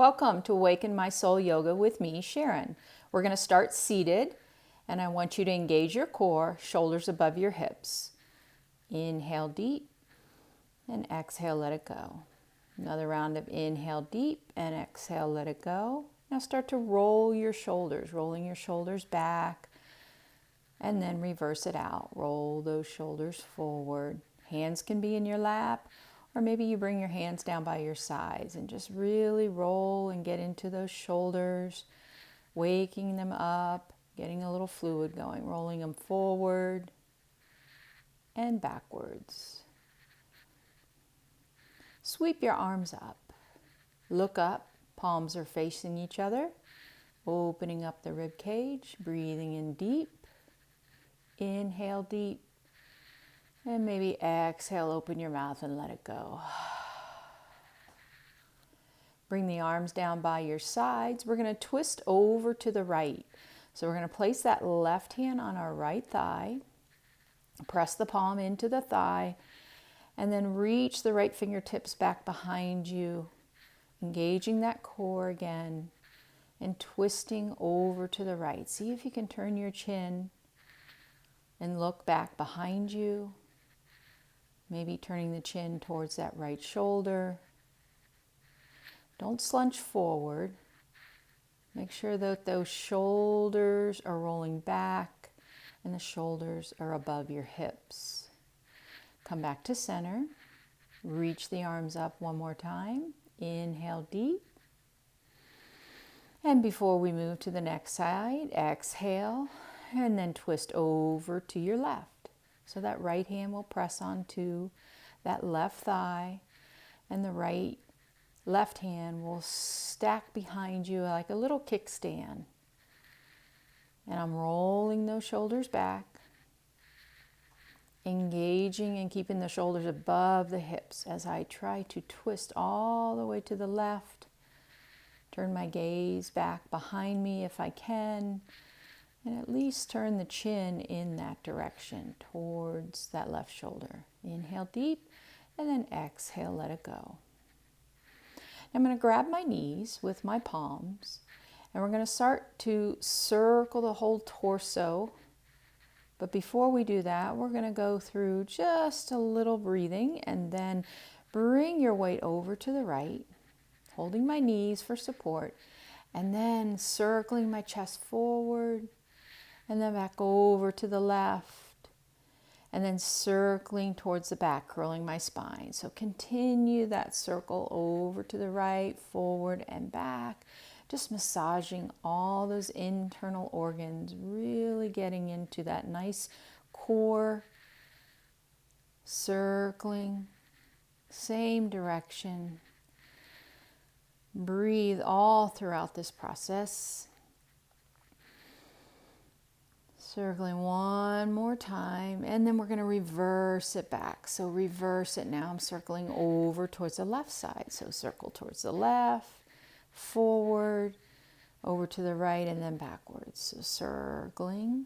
Welcome to Awaken My Soul Yoga with me, Sharon. We're going to start seated, and I want you to engage your core, shoulders above your hips. Inhale deep, and exhale, let it go. Another round of inhale deep, and exhale, let it go. Now start to roll your shoulders, rolling your shoulders back, and then reverse it out. Roll those shoulders forward. Hands can be in your lap, or maybe you bring your hands down by your sides and just really roll and get into those shoulders, waking them up, getting a little fluid going, rolling them forward and backwards. Sweep your arms up. Look up, palms are facing each other, opening up the rib cage, breathing in deep. Inhale deep. And maybe exhale, open your mouth and let it go. Bring the arms down by your sides. We're going to twist over to the right. So we're going to place that left hand on our right thigh. Press the palm into the thigh. And then reach the right fingertips back behind you. Engaging that core again. And twisting over to the right. See if you can turn your chin and look back behind you. Maybe turning the chin towards that right shoulder. Don't slunch forward. Make sure that those shoulders are rolling back and the shoulders are above your hips. Come back to center. Reach the arms up one more time. Inhale deep. And before we move to the next side, exhale and then twist over to your left. So that right hand will press onto that left thigh, and the left hand will stack behind you like a little kickstand. And I'm rolling those shoulders back, engaging and keeping the shoulders above the hips as I try to twist all the way to the left. Turn my gaze back behind me if I can. And at least turn the chin in that direction towards that left shoulder. Inhale deep and then exhale, let it go. I'm going to grab my knees with my palms and we're going to start to circle the whole torso. But before we do that, we're going to go through just a little breathing and then bring your weight over to the right, holding my knees for support, and then circling my chest forward. And then back over to the left. And then circling towards the back, curling my spine. So continue that circle over to the right, forward and back. Just massaging all those internal organs, really getting into that nice core. Circling, same direction. Breathe all throughout this process. Circling one more time, and then we're going to reverse it back. So reverse it now. I'm circling over towards the left side. So circle towards the left, forward, over to the right, and then backwards. So circling,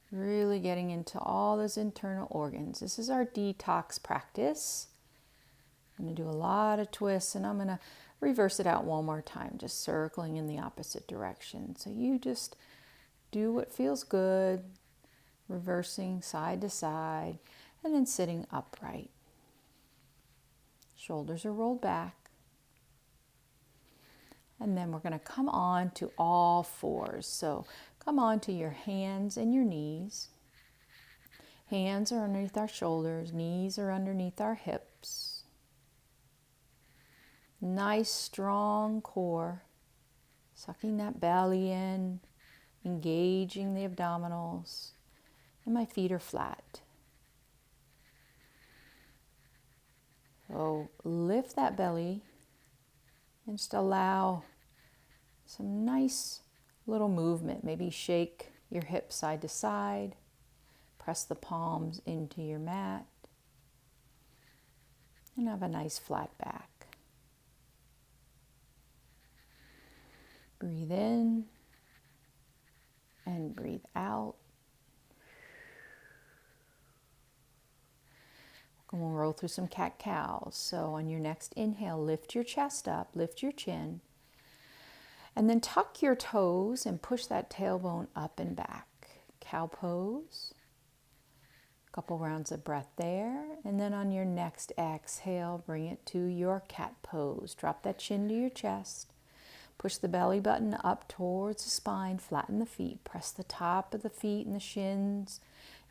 really getting into all those internal organs. This is our detox practice. I'm going to do a lot of twists, and I'm going to reverse it out one more time, just circling in the opposite direction. So you just do what feels good, reversing side to side, and then sitting upright. Shoulders are rolled back. And then we're going to come on to all fours. So come on to your hands and your knees. Hands are underneath our shoulders, knees are underneath our hips. Nice strong core, sucking that belly in. Engaging the abdominals, and my feet are flat. So lift that belly and just allow some nice little movement. Maybe shake your hips side to side, press the palms into your mat, and have a nice flat back. Breathe in. And breathe out. We'll roll through some cat-cows. So on your next inhale, lift your chest up, lift your chin, and then tuck your toes and push that tailbone up and back. Cow pose. A couple rounds of breath there. And then on your next exhale, bring it to your cat pose. Drop that chin to your chest. Push the belly button up towards the spine. Flatten the feet. Press the top of the feet and the shins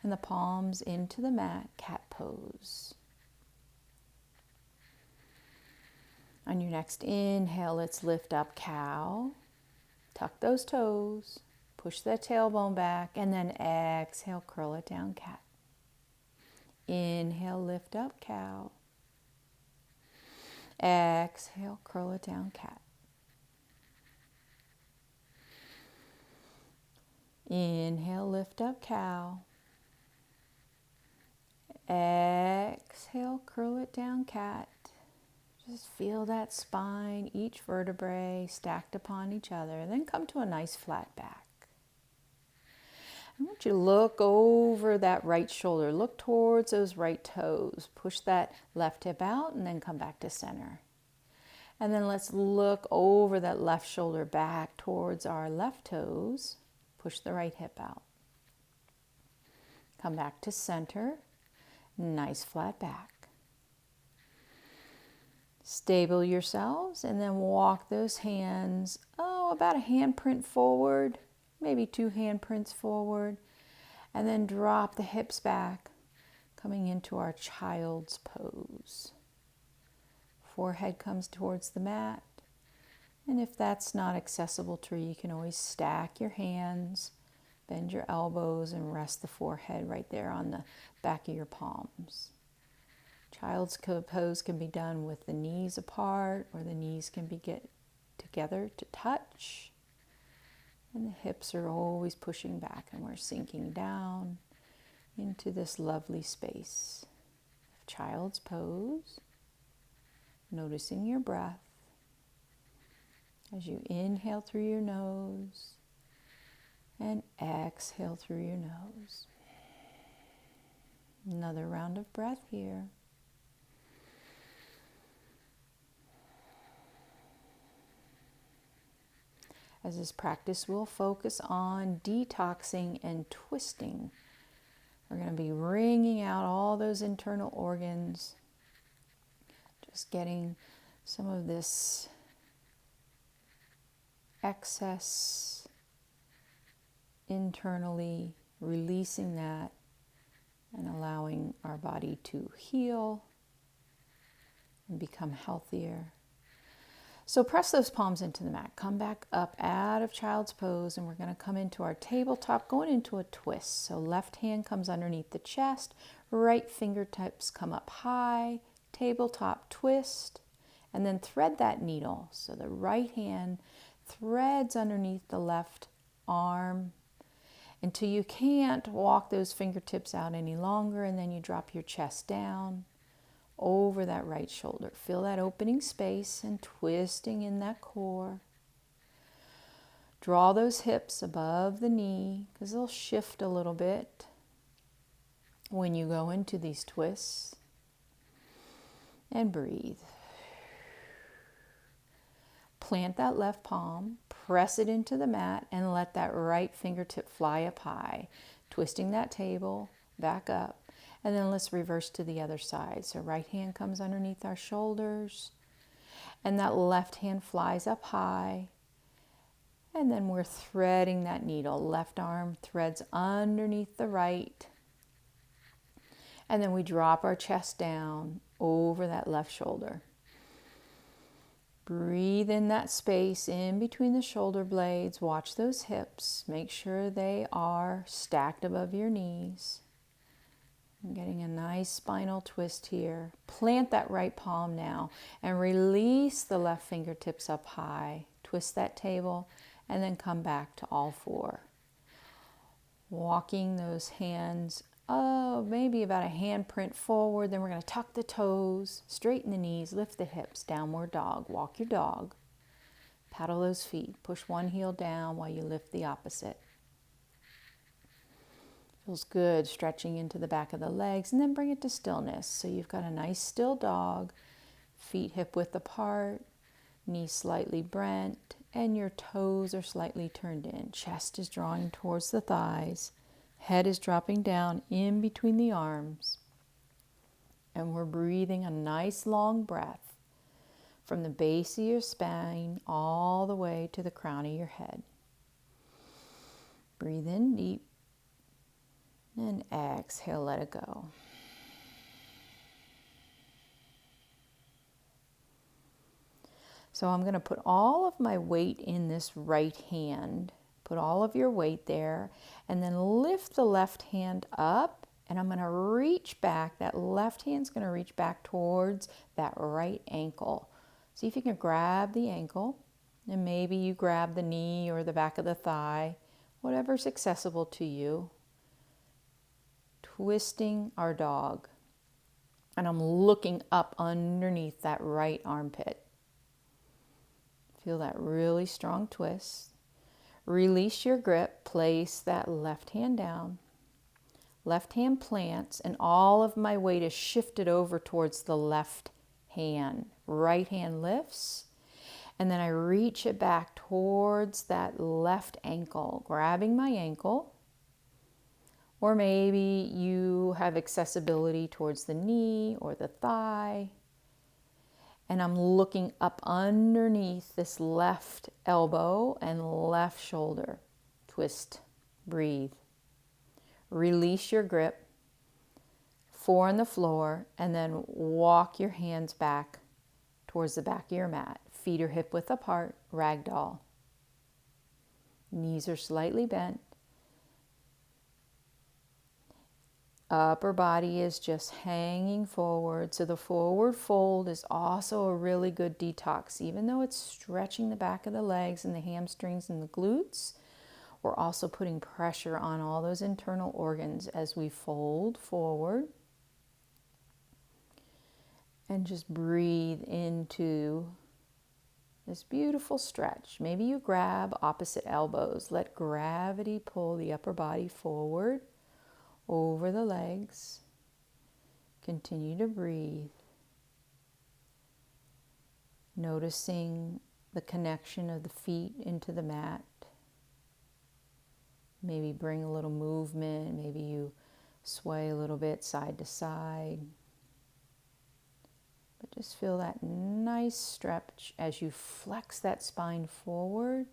and the palms into the mat. Cat pose. On your next inhale, let's lift up cow. Tuck those toes. Push that tailbone back. And then exhale, curl it down, cat. Inhale, lift up, cow. Exhale, curl it down, cat. Inhale, lift up, cow. Exhale, curl it down, cat. Just feel that spine, each vertebrae stacked upon each other. Then come to a nice flat back. I want you to look over that right shoulder. Look towards those right toes. Push that left hip out and then come back to center. And then let's look over that left shoulder back towards our left toes. Push the right hip out. Come back to center. Nice flat back. Stable yourselves and then walk those hands, about a handprint forward, maybe 2 handprints forward, and then drop the hips back, coming into our child's pose. Forehead comes towards the mat, and if that's not accessible to you, you can always stack your hands, bend your elbows, and rest the forehead right there on the back of your palms. Child's pose can be done with the knees apart, or the knees can be get together to touch. And the hips are always pushing back, and we're sinking down into this lovely space of child's pose. Noticing your breath as you inhale through your nose and exhale through your nose. Another round of breath here. As this practice, we'll focus on detoxing and twisting. We're going to be wringing out all those internal organs, just getting some of this excess internally, releasing that and allowing our body to heal and become healthier. So press those palms into the mat. Come back up out of child's pose, and we're going to come into our tabletop, going into a twist. So left hand comes underneath the chest, right fingertips come up high, tabletop twist, and then thread that needle. So the right hand threads underneath the left arm until you can't walk those fingertips out any longer, and then you drop your chest down over that right shoulder. Feel that opening space and twisting in that core. Draw those hips above the knee because they'll shift a little bit when you go into these twists. And breathe. Plant that left palm, press it into the mat, and let that right fingertip fly up high, twisting that table back up. And then let's reverse to the other side. So right hand comes underneath our shoulders, and that left hand flies up high. And then we're threading that needle. Left arm threads underneath the right. And then we drop our chest down over that left shoulder. Breathe in that space in between the shoulder blades. Watch those hips. Make sure they are stacked above your knees. I'm getting a nice spinal twist here. Plant that right palm now and release the left fingertips up high. Twist that table and then come back to all four. Walking those hands, maybe about a handprint forward. Then we're going to tuck the toes, straighten the knees, lift the hips, downward dog. Walk your dog. Paddle those feet. Push one heel down while you lift the opposite. Feels good, stretching into the back of the legs, and then bring it to stillness. So you've got a nice still dog, feet hip width apart, knees slightly bent, and your toes are slightly turned in. Chest is drawing towards the thighs, head is dropping down in between the arms, and we're breathing a nice long breath from the base of your spine all the way to the crown of your head. Breathe in deep. And exhale, let it go. So I'm going to put all of my weight in this right hand. Put all of your weight there. And then lift the left hand up. And I'm going to reach back. That left hand's going to reach back towards that right ankle. See if you can grab the ankle. And maybe you grab the knee or the back of the thigh. Whatever's accessible to you. Twisting our dog, and I'm looking up underneath that right armpit. Feel that really strong twist. Release your grip, place that left hand down. Left hand plants, and all of my weight is shifted over towards the left hand. Right hand lifts, and then I reach it back towards that left ankle, grabbing my ankle. Or maybe you have accessibility towards the knee or the thigh. And I'm looking up underneath this left elbow and left shoulder. Twist, breathe. Release your grip. 4 on the floor, and then walk your hands back towards the back of your mat. Feet are hip width apart, ragdoll. Knees are slightly bent. Upper body is just hanging forward. So the forward fold is also a really good detox. Even though it's stretching the back of the legs and the hamstrings and the glutes, we're also putting pressure on all those internal organs as we fold forward. And just breathe into this beautiful stretch. Maybe you grab opposite elbows. Let gravity pull the upper body forward. Over the legs. Continue to breathe. Noticing the connection of the feet into the mat. Maybe bring a little movement. Maybe you sway a little bit side to side. But just feel that nice stretch as you flex that spine forward.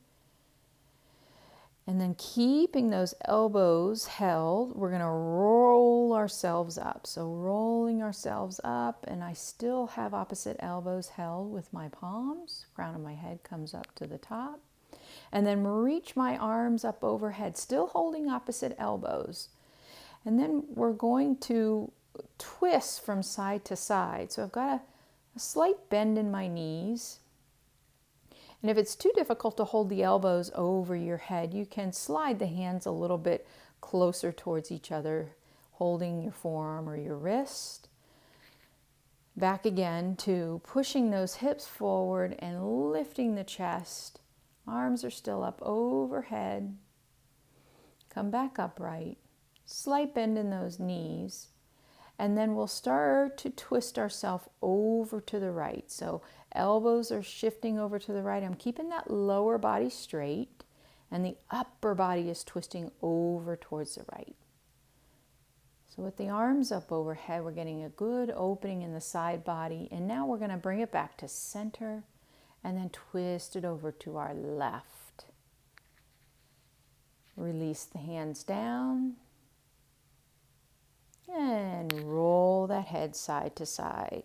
And then keeping those elbows held, we're going to roll ourselves up. So rolling ourselves up, and I still have opposite elbows held with my palms. Crown of my head comes up to the top. And then reach my arms up overhead, still holding opposite elbows. And then we're going to twist from side to side. So I've got a slight bend in my knees. And if it's too difficult to hold the elbows over your head, you can slide the hands a little bit closer towards each other, holding your forearm or your wrist. Back again to pushing those hips forward and lifting the chest. Arms are still up overhead. Come back upright. Slight bend in those knees. And then we'll start to twist ourselves over to the right. So elbows are shifting over to the right. I'm keeping that lower body straight, and the upper body is twisting over towards the right. So with the arms up overhead, we're getting a good opening in the side body. And now we're going to bring it back to center and then twist it over to our left. Release the hands down. And roll that head side to side.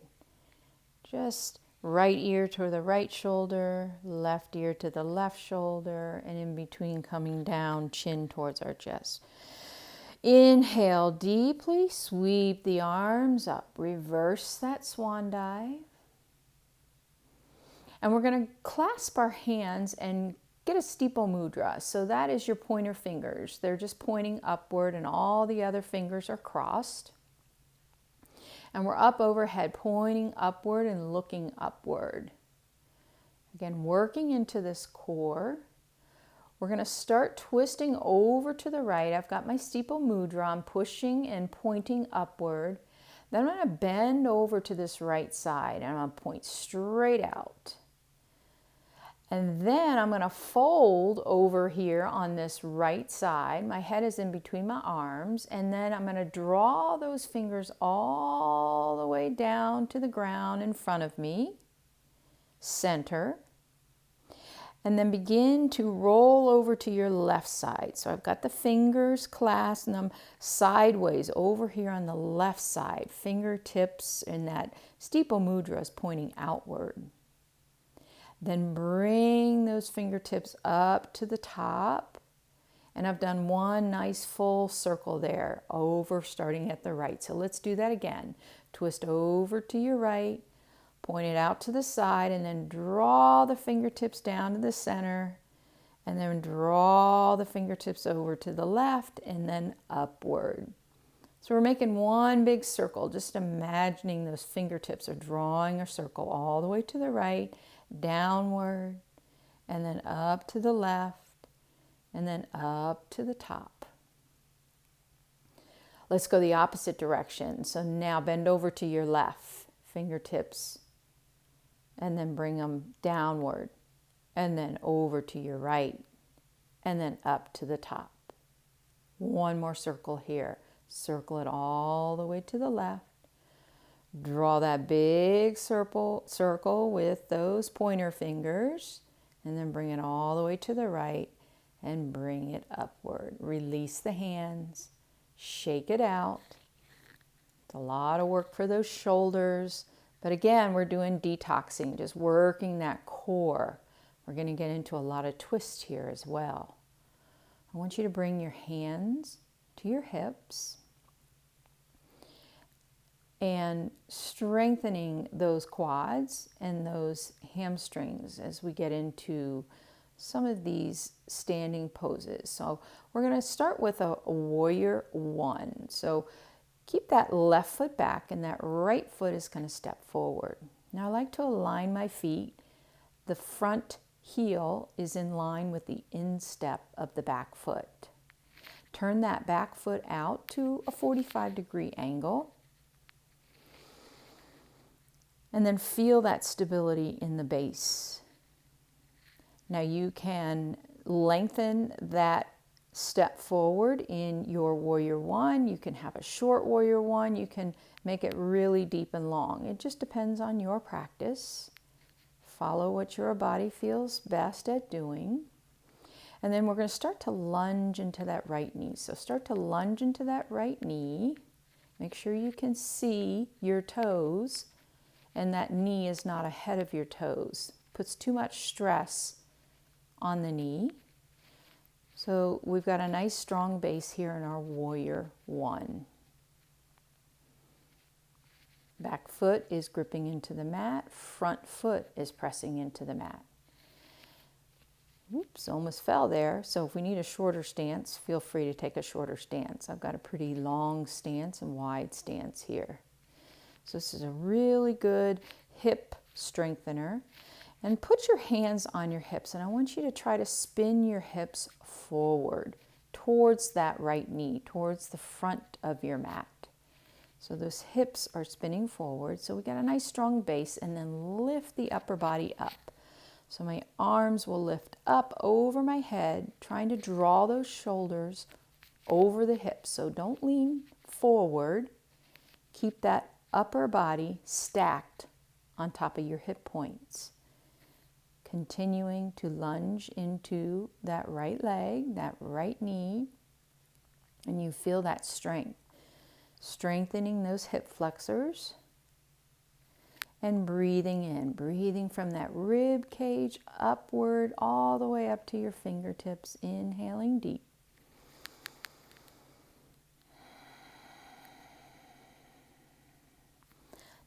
Just right ear to the right shoulder, left ear to the left shoulder, and in between coming down, chin towards our chest. Inhale deeply, sweep the arms up, reverse that swan dive. And we're going to clasp our hands and get a steeple mudra. So that is your pointer fingers. They're just pointing upward and all the other fingers are crossed. And we're up overhead, pointing upward and looking upward. Again, working into this core. We're going to start twisting over to the right. I've got my steeple mudra. I'm pushing and pointing upward. Then I'm going to bend over to this right side and I'm going to point straight out. And then I'm going to fold over here on this right side. My head is in between my arms. And then I'm going to draw those fingers all the way down to the ground in front of me. Center. And then begin to roll over to your left side. So I've got the fingers clasped and I'm sideways over here on the left side. Fingertips in that steeple mudra is pointing outward. Then bring those fingertips up to the top. And I've done one nice full circle there, over starting at the right. So let's do that again. Twist over to your right, point it out to the side, and then draw the fingertips down to the center. And then draw the fingertips over to the left and then upward. So we're making one big circle, just imagining those fingertips are drawing a circle all the way to the right, downward, and then up to the left, and then up to the top. Let's go the opposite direction. So now bend over to your left, fingertips, and then bring them downward, and then over to your right, and then up to the top. One more circle here. Circle it all the way to the left. Draw that big circle with those pointer fingers, and then bring it all the way to the right and bring it upward. Release the hands, shake it out. It's a lot of work for those shoulders, but again, we're doing detoxing, just working that core. We're going to get into a lot of twists here as well. I want you to bring your hands to your hips and strengthening those quads and those hamstrings as we get into some of these standing poses. So we're going to start with a warrior one. So keep that left foot back and that right foot is going to step forward. Now I like to align my feet. The front heel is in line with the instep of the back foot. Turn that back foot out to a 45-degree angle. And then feel that stability in the base. Now you can lengthen that step forward in your warrior one. You can have a short warrior one. You can make it really deep and long. It just depends on your practice. Follow what your body feels best at doing. And then we're going to start to lunge into that right knee. So start to lunge into that right knee. Make sure you can see your toes. And that knee is not ahead of your toes. Puts too much stress on the knee. So we've got a nice strong base here in our warrior one. Back foot is gripping into the mat. Front foot is pressing into the mat. Oops, almost fell there. So if we need a shorter stance, feel free to take a shorter stance. I've got a pretty long stance and wide stance here. So this is a really good hip strengthener. And put your hands on your hips. And I want you to try to spin your hips forward towards that right knee, towards the front of your mat. So those hips are spinning forward. So we got a nice strong base, and then lift the upper body up. So my arms will lift up over my head, trying to draw those shoulders over the hips. So don't lean forward. Keep that upper body stacked on top of your hip points. Continuing to lunge into that right leg, that right knee, and you feel that strength. Strengthening those hip flexors and breathing in, breathing from that rib cage upward all the way up to your fingertips, inhaling deep.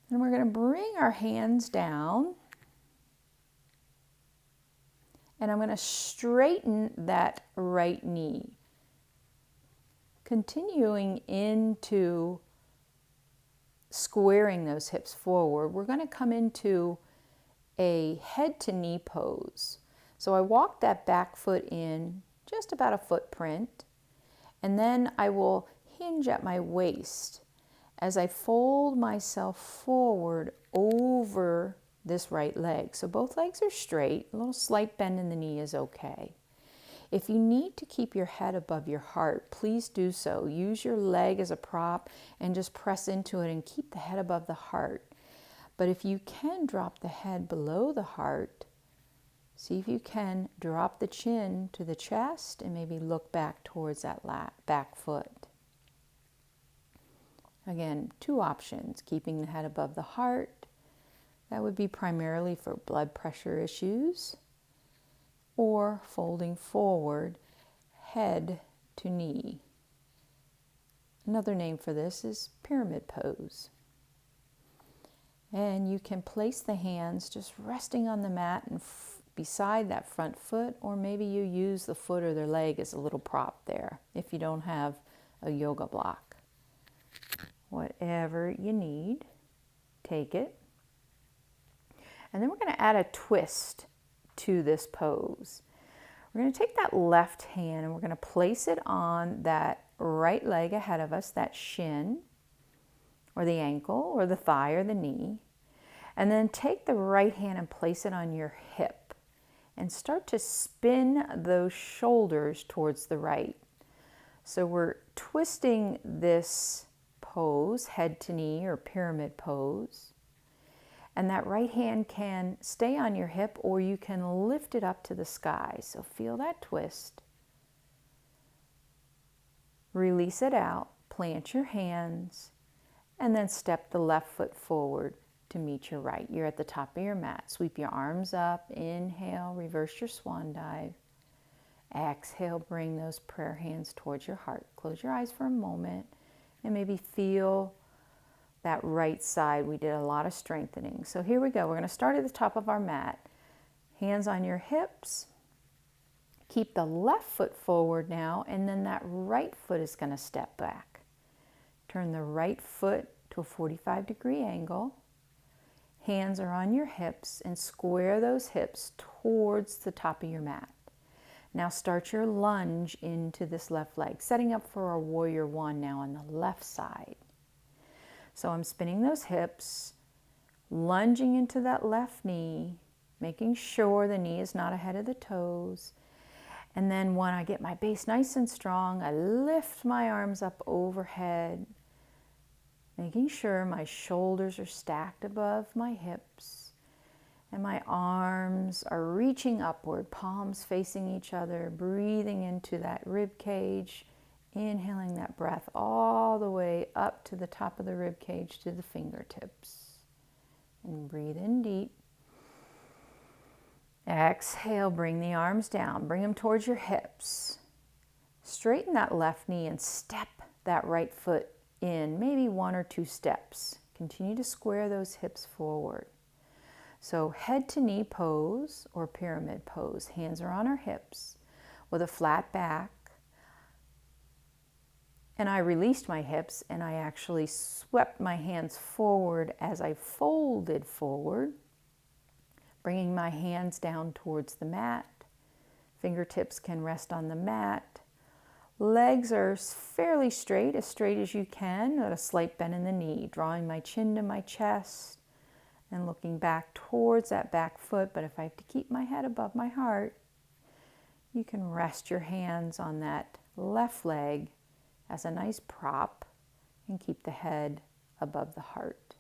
And we're going to bring our hands down, and I'm going to straighten that right knee. Continuing into squaring those hips forward, we're going to come into a head to knee pose. So I walk that back foot in just about a footprint, and then I will hinge at my waist as I fold myself forward over this right leg. So both legs are straight, a little slight bend in the knee is okay. If you need to keep your head above your heart, please do so. Use your leg as a prop and just press into it and keep the head above the heart. But if you can drop the head below the heart, see if you can drop the chin to the chest and maybe look back towards that back foot. Again, two options, keeping the head above the heart. That would be primarily for blood pressure issues, or folding forward, head to knee. Another name for this is pyramid pose. And you can place the hands just resting on the mat and beside that front foot, or maybe you use the foot or the leg as a little prop there if you don't have a yoga block. Whatever you need, take it. And then we're going to add a twist to this pose. We're going to take that left hand and we're going to place it on that right leg ahead of us, that shin or the ankle or the thigh or the knee. And then take the right hand and place it on your hip and start to spin those shoulders towards the right. So we're twisting this pose, head to knee or pyramid pose. And that right hand can stay on your hip or you can lift it up to the sky. So feel that twist. Release it out, plant your hands, and then step the left foot forward to meet your right. You're at the top of your mat. Sweep your arms up, inhale, reverse your swan dive. Exhale, bring those prayer hands towards your heart. Close your eyes for a moment and maybe feel that right side. We did a lot of strengthening. So here we go. We're going to start at the top of our mat. Hands on your hips. Keep the left foot forward now, and then that right foot is going to step back. Turn the right foot to a 45-degree angle. Hands are on your hips and square those hips towards the top of your mat. Now start your lunge into this left leg, setting up for our warrior one now on the left side. So I'm spinning those hips, lunging into that left knee, making sure the knee is not ahead of the toes. And then when I get my base nice and strong, I lift my arms up overhead, making sure my shoulders are stacked above my hips and my arms are reaching upward, palms facing each other, breathing into that rib cage. Inhaling that breath all the way up to the top of the rib cage to the fingertips. And breathe in deep. Exhale, bring the arms down. Bring them towards your hips. Straighten that left knee and step that right foot in, maybe 1 or 2 steps. Continue to square those hips forward. So head to knee pose or pyramid pose. Hands are on our hips with a flat back. And I released my hips and I actually swept my hands forward as I folded forward, bringing my hands down towards the mat. Fingertips can rest on the mat. Legs are fairly straight as you can, at a slight bend in the knee, drawing my chin to my chest and looking back towards that back foot. But if I have to keep my head above my heart, you can rest your hands on that left leg as a nice prop and keep the head above the heart.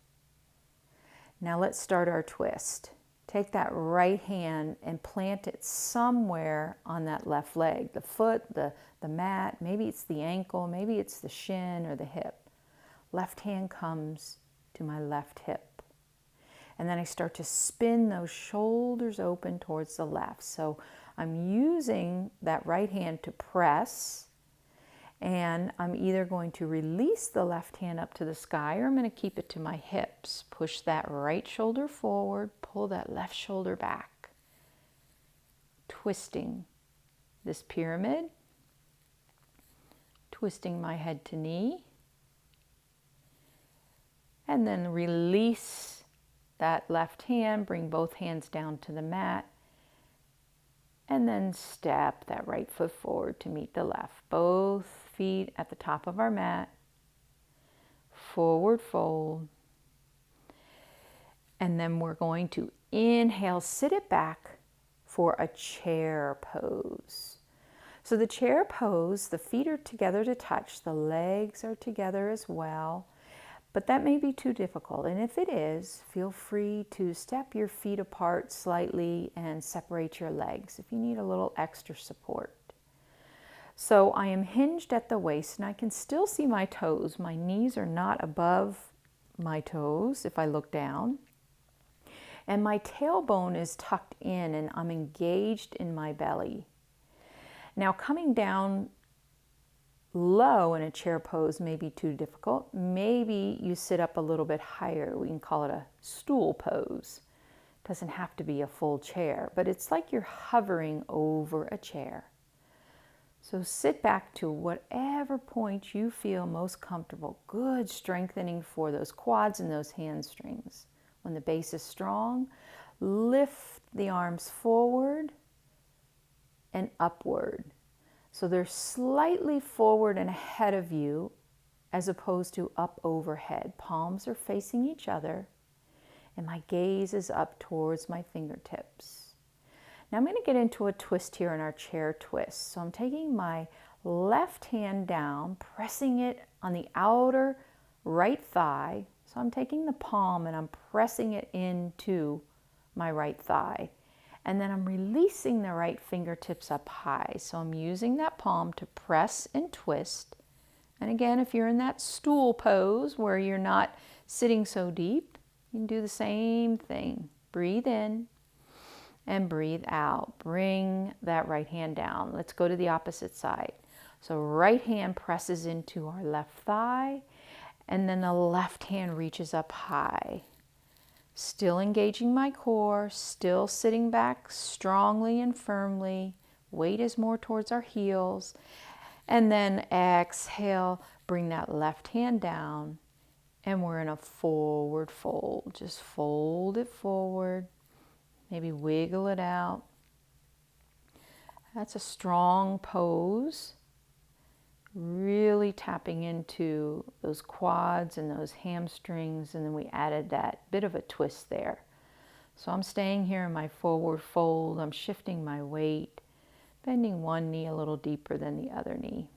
Now let's start our twist. Take that right hand and plant it somewhere on that left leg, the foot, the mat, maybe it's the ankle, maybe it's the shin or the hip. Left hand comes to my left hip. And then I start to spin those shoulders open towards the left. So I'm using that right hand to press, and I'm either going to release the left hand up to the sky or I'm going to keep it to my hips. Push that right shoulder forward, pull that left shoulder back. Twisting this pyramid, twisting my head to knee, and then release that left hand, bring both hands down to the mat, And then step that right foot forward to meet the left. Both feet at the top of our mat. Forward fold. And then we're going to inhale, sit it back for a chair pose. So the chair pose, the feet are together to touch, the legs are together as well, but that may be too difficult. And if it is, feel free to step your feet apart slightly and separate your legs if you need a little extra support. So I am hinged at the waist and I can still see my toes. My knees are not above my toes if I look down. And my tailbone is tucked in and I'm engaged in my belly. Now coming down low in a chair pose may be too difficult. Maybe you sit up a little bit higher. We can call it a stool pose. It doesn't have to be a full chair, but it's like you're hovering over a chair. So sit back to whatever point you feel most comfortable. Good strengthening for those quads and those hamstrings. When the base is strong, lift the arms forward and upward. So they're slightly forward and ahead of you as opposed to up overhead. Palms are facing each other and my gaze is up towards my fingertips. Now I'm going to get into a twist here in our chair twist. So I'm taking my left hand down, pressing it on the outer right thigh. So I'm taking the palm and I'm pressing it into my right thigh. And then I'm releasing the right fingertips up high. So I'm using that palm to press and twist. And again, if you're in that stool pose where you're not sitting so deep, you can do the same thing. Breathe in and breathe out. Bring that right hand down. Let's go to the opposite side. So right hand presses into our left thigh. And then the left hand reaches up high. Still engaging my core, still sitting back strongly and firmly. Weight is more towards our heels. And then exhale, bring that left hand down. And we're in a forward fold. Just fold it forward. Maybe wiggle it out. That's a strong pose. Really tapping into those quads and those hamstrings, and then we added that bit of a twist there. So I'm staying here in my forward fold. I'm shifting my weight, bending one knee a little deeper than the other knee.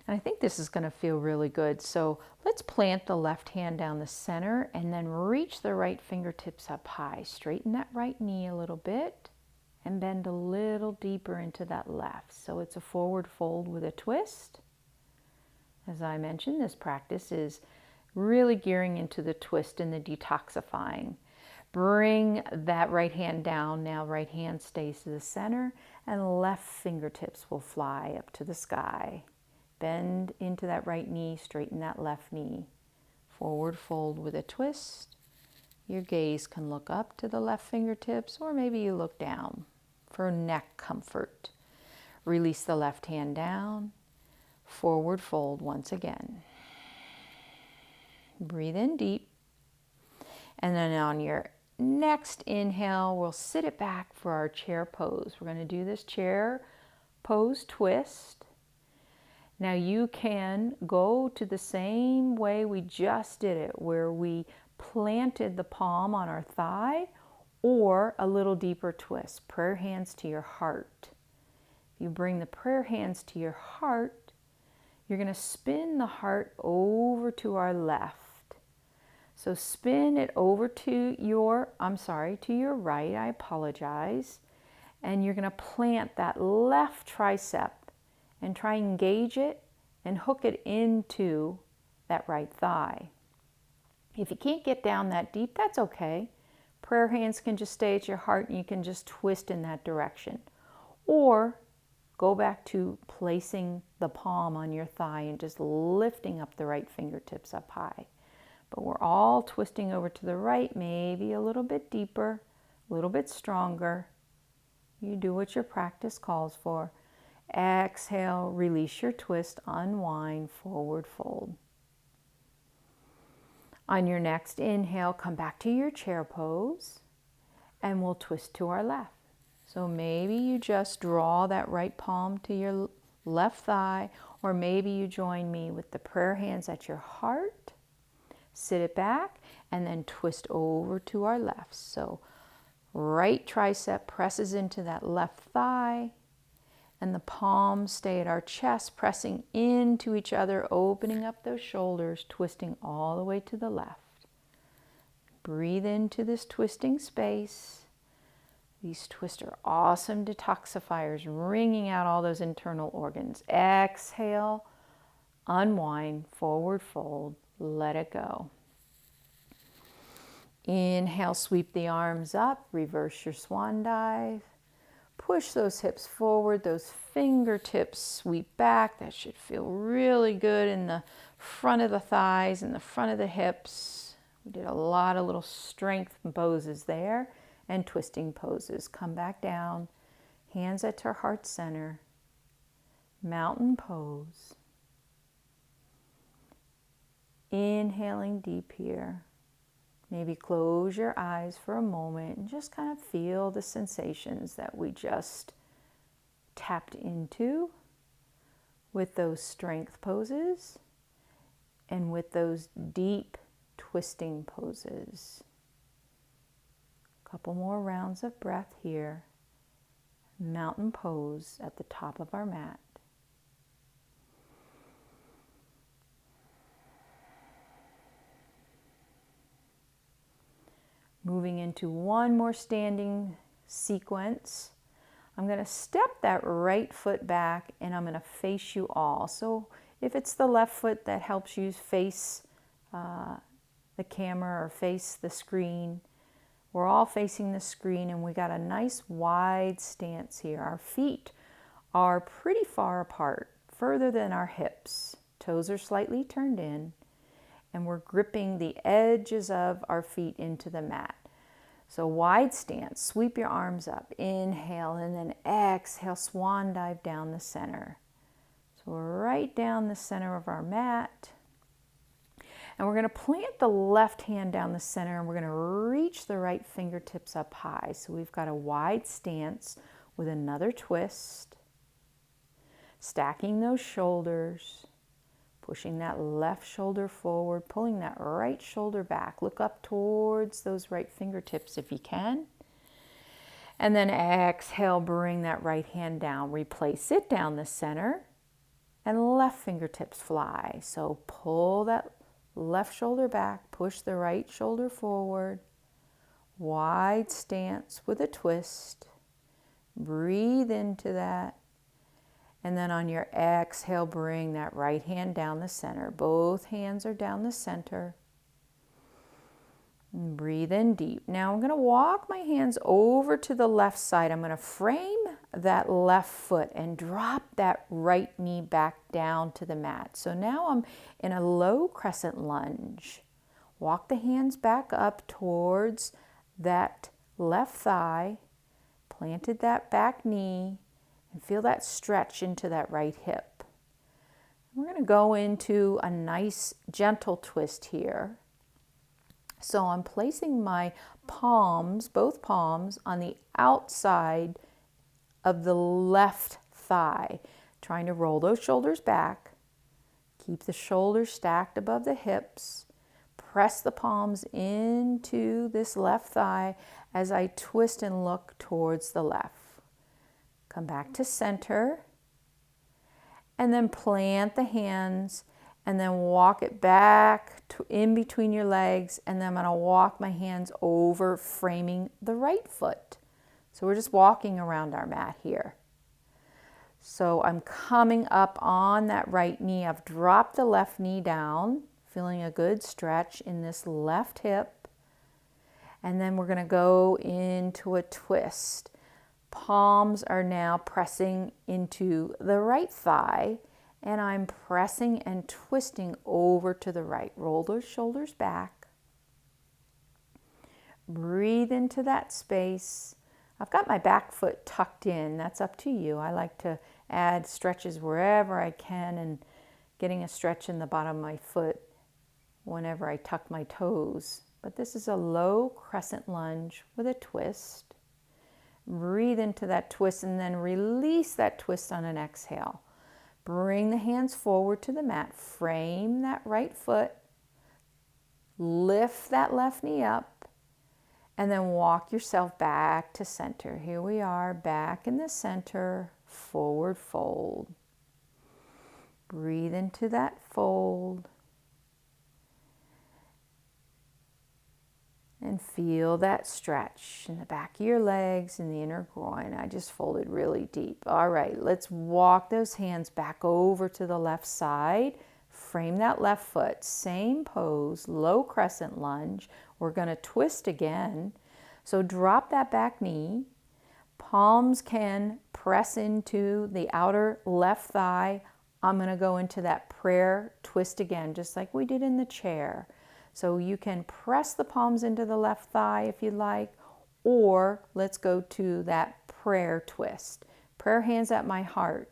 And I think this is going to feel really good. So let's plant the left hand down the center and then reach the right fingertips up high. Straighten that right knee a little bit and bend a little deeper into that left. So it's a forward fold with a twist. As I mentioned, this practice is really gearing into the twist and the detoxifying. Bring that right hand down. Now right hand stays to the center and left fingertips will fly up to the sky. Bend into that right knee, straighten that left knee. Forward fold with a twist. Your gaze can look up to the left fingertips, or maybe you look down for neck comfort. Release the left hand down. Forward fold once again. Breathe in deep. And then on your next inhale, we'll sit it back for our chair pose. We're going to do this chair pose twist. Now you can go to the same way we just did it, where we planted the palm on our thigh, or a little deeper twist, prayer hands to your heart. If you bring the prayer hands to your heart, you're going to spin the heart over to our left. So spin it over to your right, I apologize. And you're going to plant that left tricep and try and engage it and hook it into that right thigh. If you can't get down that deep, that's okay. Prayer hands can just stay at your heart and you can just twist in that direction. Or go back to placing the palm on your thigh and just lifting up the right fingertips up high. But we're all twisting over to the right, maybe a little bit deeper, a little bit stronger. You do what your practice calls for. Exhale, release your twist, unwind, forward fold. On your next inhale, come back to your chair pose and we'll twist to our left. So maybe you just draw that right palm to your left thigh, or maybe you join me with the prayer hands at your heart. Sit it back and then twist over to our left. So right tricep presses into that left thigh, and the palms stay at our chest, pressing into each other, opening up those shoulders, twisting all the way to the left. Breathe into this twisting space. These twists are awesome detoxifiers, wringing out all those internal organs. Exhale, unwind, forward fold, let it go. Inhale, sweep the arms up, reverse your swan dive. Push those hips forward, those fingertips sweep back. That should feel really good in the front of the thighs and the front of the hips. We did a lot of little strength poses there and twisting poses. Come back down, hands at our heart center, mountain pose. Inhaling deep here. Maybe close your eyes for a moment and just kind of feel the sensations that we just tapped into with those strength poses and with those deep twisting poses. A couple more rounds of breath here. Mountain pose at the top of our mat. Moving into one more standing sequence. I'm going to step that right foot back and I'm going to face you all. So if it's the left foot that helps you face the camera or face the screen, we're all facing the screen and we got a nice wide stance here. Our feet are pretty far apart, further than our hips. Toes are slightly turned in. And we're gripping the edges of our feet into the mat. So wide stance, sweep your arms up, inhale, and then exhale, swan dive down the center. So we're right down the center of our mat. And we're going to plant the left hand down the center and we're going to reach the right fingertips up high. So we've got a wide stance with another twist, stacking those shoulders. Pushing that left shoulder forward, pulling that right shoulder back. Look up towards those right fingertips if you can. And then exhale, bring that right hand down. Replace it down the center and left fingertips fly. So pull that left shoulder back, push the right shoulder forward. Wide stance with a twist. Breathe into that. And then on your exhale, bring that right hand down the center. Both hands are down the center. And breathe in deep. Now I'm going to walk my hands over to the left side. I'm going to frame that left foot and drop that right knee back down to the mat. So now I'm in a low crescent lunge. Walk the hands back up towards that left thigh. Planted that back knee. And feel that stretch into that right hip. We're going to go into a nice gentle twist here. So I'm placing my palms, both palms, on the outside of the left thigh, trying to roll those shoulders back. Keep the shoulders stacked above the hips. Press the palms into this left thigh as I twist and look towards the left. Come back to center and then plant the hands and then walk it back to in between your legs, and then I'm going to walk my hands over, framing the right foot. So we're just walking around our mat here. So I'm coming up on that right knee. I've dropped the left knee down, feeling a good stretch in this left hip. And then we're going to go into a twist. Palms are now pressing into the right thigh, and I'm pressing and twisting over to the right. Roll those shoulders back. Breathe into that space. I've got my back foot tucked in. That's up to you. I like to add stretches wherever I can, and getting a stretch in the bottom of my foot whenever I tuck my toes. But this is a low crescent lunge with a twist. Breathe into that twist and then release that twist on an exhale. Bring the hands forward to the mat. Frame that right foot. Lift that left knee up. And then walk yourself back to center. Here we are, back in the center, forward fold. Breathe into that fold. And feel that stretch in the back of your legs and the inner groin. I just folded really deep. All right, let's walk those hands back over to the left side. Frame that left foot. Same pose, low crescent lunge. We're going to twist again. So drop that back knee. Palms can press into the outer left thigh. I'm going to go into that prayer twist again, just like we did in the chair. So you can press the palms into the left thigh if you'd like, or let's go to that prayer twist. Prayer hands at my heart.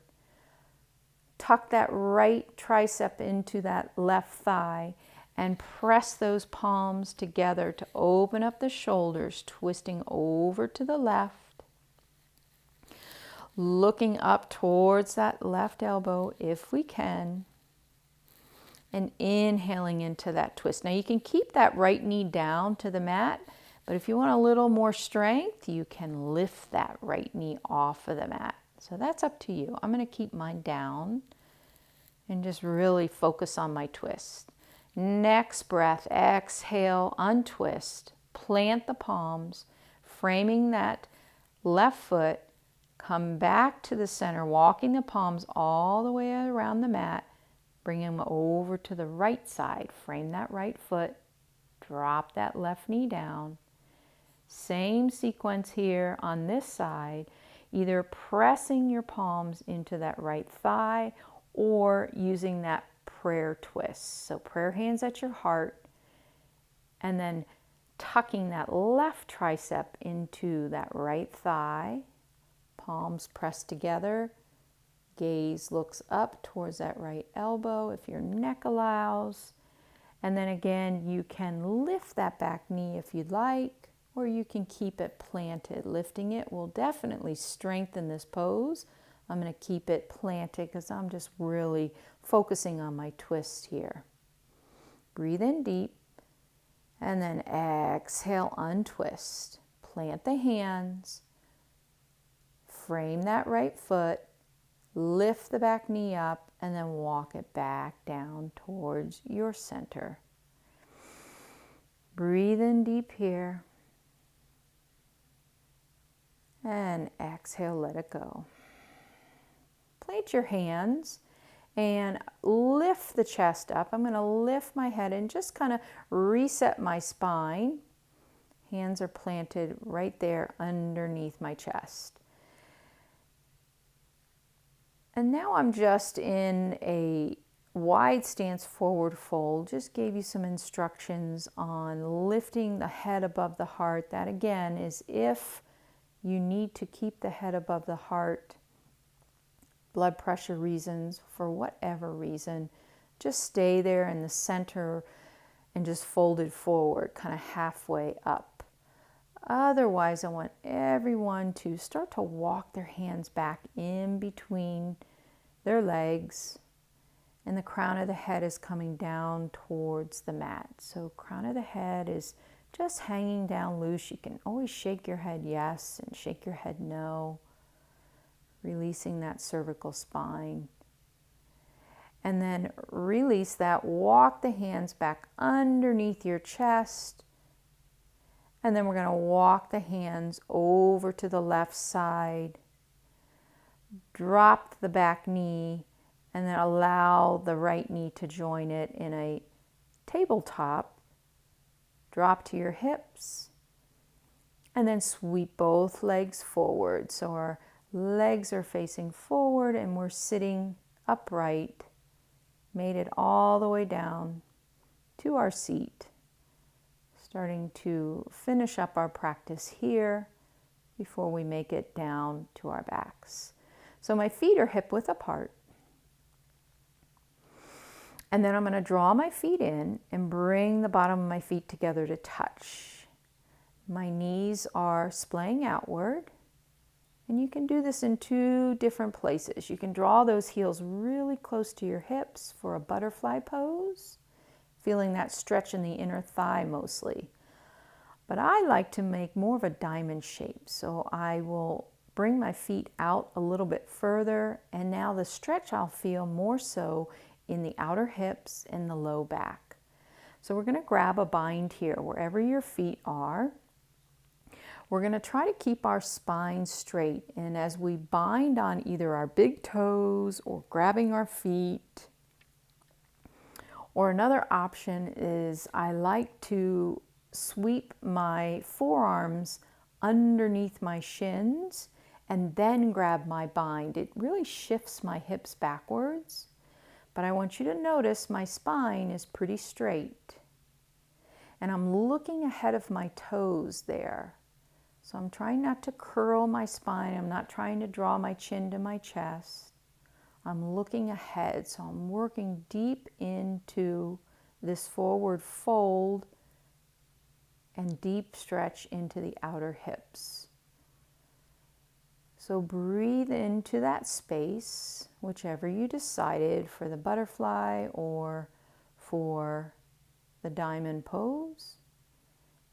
Tuck that right tricep into that left thigh and press those palms together to open up the shoulders, twisting over to the left. Looking up towards that left elbow if we can. And inhaling into that twist. Now you can keep that right knee down to the mat, but if you want a little more strength, you can lift that right knee off of the mat. So that's up to you. I'm going to keep mine down and just really focus on my twist. Next breath, exhale, untwist, plant the palms, framing that left foot, come back to the center, walking the palms all the way around the mat. Bring them over to the right side. Frame that right foot. Drop that left knee down. Same sequence here on this side. Either pressing your palms into that right thigh or using that prayer twist. So prayer hands at your heart. And then tucking that left tricep into that right thigh. Palms pressed together. Gaze looks up towards that right elbow if your neck allows. And then again, you can lift that back knee if you'd like, or you can keep it planted. Lifting it will definitely strengthen this pose. I'm going to keep it planted because I'm just really focusing on my twist here. Breathe in deep and then exhale, untwist. Plant the hands. Frame that right foot. Lift the back knee up and then walk it back down towards your center. Breathe in deep here. And exhale, let it go. Plant your hands and lift the chest up. I'm going to lift my head and just kind of reset my spine. Hands are planted right there underneath my chest. And now I'm just in a wide stance forward fold. Just gave you some instructions on lifting the head above the heart. That again is if you need to keep the head above the heart, blood pressure reasons, for whatever reason, just stay there in the center and just fold it forward, kind of halfway up. Otherwise, I want everyone to start to walk their hands back in between their legs, and the crown of the head is coming down towards the mat. So crown of the head is just hanging down loose. You can always shake your head yes and shake your head no, releasing that cervical spine. And then release that. Walk the hands back underneath your chest. And then we're going to walk the hands over to the left side. Drop the back knee and then allow the right knee to join it in a tabletop. Drop to your hips and then sweep both legs forward. So our legs are facing forward and we're sitting upright. Made it all the way down to our seat. Starting to finish up our practice here before we make it down to our backs. So my feet are hip width apart. And then I'm going to draw my feet in and bring the bottom of my feet together to touch. My knees are splaying outward. And you can do this in 2 different places. You can draw those heels really close to your hips for a butterfly pose, feeling that stretch in the inner thigh mostly. But I like to make more of a diamond shape, so I will bring my feet out a little bit further, and now the stretch I'll feel more so in the outer hips and the low back. So we're going to grab a bind here wherever your feet are. We're going to try to keep our spine straight, and as we bind on either our big toes or grabbing our feet, or another option is I like to sweep my forearms underneath my shins and then grab my bind. It really shifts my hips backwards, but I want you to notice my spine is pretty straight. And I'm looking ahead of my toes there. So I'm trying not to curl my spine. I'm not trying to draw my chin to my chest. I'm looking ahead. So I'm working deep into this forward fold and deep stretch into the outer hips. So breathe into that space, whichever you decided for the butterfly or for the diamond pose,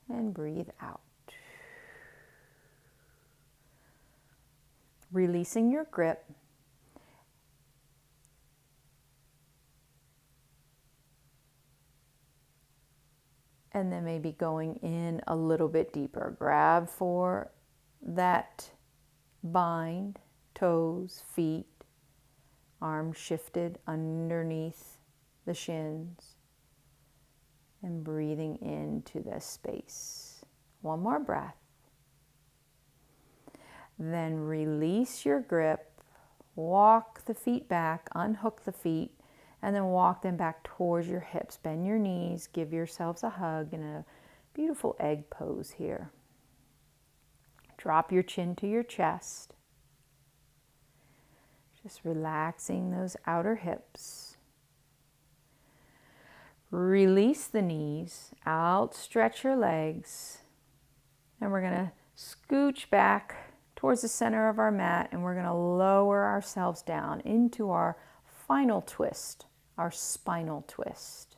and breathe out. Releasing your grip. And then maybe going in a little bit deeper. Grab for that bind, toes, feet, arms shifted underneath the shins, and breathing into this space. One more breath. Then release your grip, walk the feet back, unhook the feet, and then walk them back towards your hips. Bend your knees, give yourselves a hug in a beautiful egg pose here. Drop your chin to your chest. Just relaxing those outer hips. Release the knees, outstretch your legs, and we're going to scooch back towards the center of our mat, and we're going to lower ourselves down into our final twist, our spinal twist.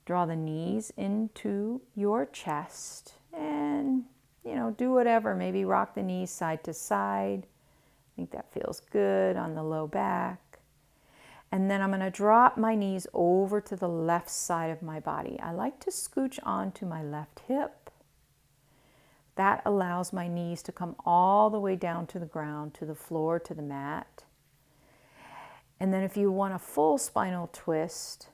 Draw the knees into your chest and, do whatever. Maybe rock the knees side to side. I think that feels good on the low back. And then I'm going to drop my knees over to the left side of my body. I like to scooch onto my left hip. That allows my knees to come all the way down to the ground, to the floor, to the mat. And then if you want a full spinal twist,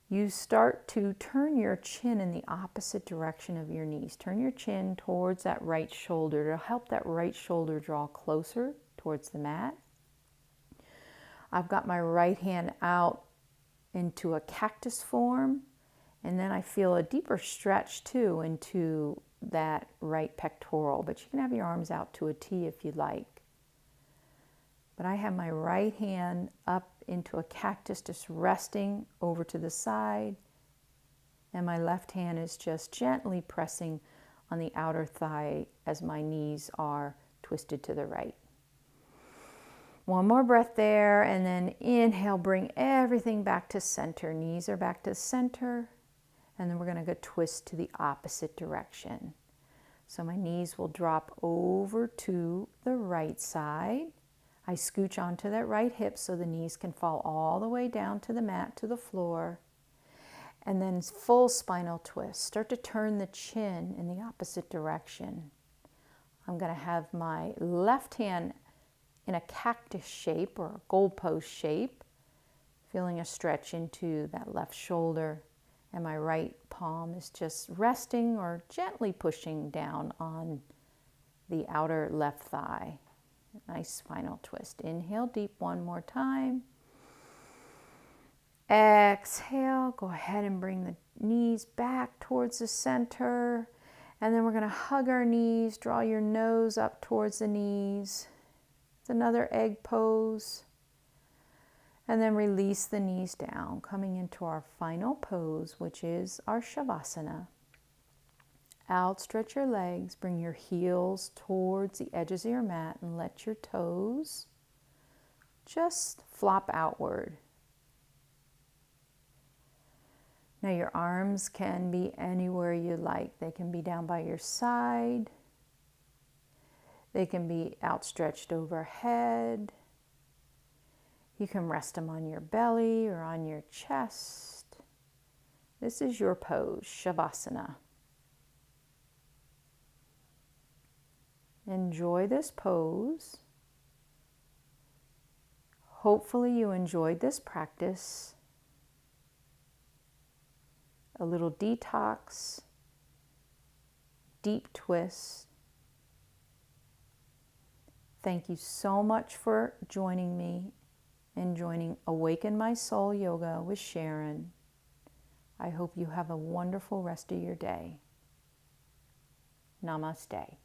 you start to turn your chin in the opposite direction of your knees. Turn your chin towards that right shoulder to help that right shoulder draw closer towards the mat. I've got my right hand out into a cactus form, and then I feel a deeper stretch too into that right pectoral, but you can have your arms out to a T if you'd like. But I have my right hand up into a cactus, just resting over to the side, and my left hand is just gently pressing on the outer thigh as my knees are twisted to the right. One more breath there, and then inhale, bring everything back to center. Knees are back to center, and then we're going to go twist to the opposite direction. So my knees will drop over to the right side. I scooch onto that right hip so the knees can fall all the way down to the mat, to the floor. And then full spinal twist. Start to turn the chin in the opposite direction. I'm going to have my left hand in a cactus shape or a goalpost shape, feeling a stretch into that left shoulder. And my right palm is just resting or gently pushing down on the outer left thigh. Nice spinal twist. Inhale deep one more time. Exhale. Go ahead and bring the knees back towards the center. And then we're going to hug our knees. Draw your nose up towards the knees. It's another egg pose. And then release the knees down, coming into our final pose, which is our shavasana. Outstretch your legs, bring your heels towards the edges of your mat and let your toes just flop outward. Now your arms can be anywhere you like. They can be down by your side. They can be outstretched overhead. You can rest them on your belly or on your chest. This is your pose, shavasana. Enjoy this pose. Hopefully you enjoyed this practice. A little detox, deep twist. Thank you so much for joining me and joining Awaken My Soul Yoga with Sharon. I hope you have a wonderful rest of your day. Namaste.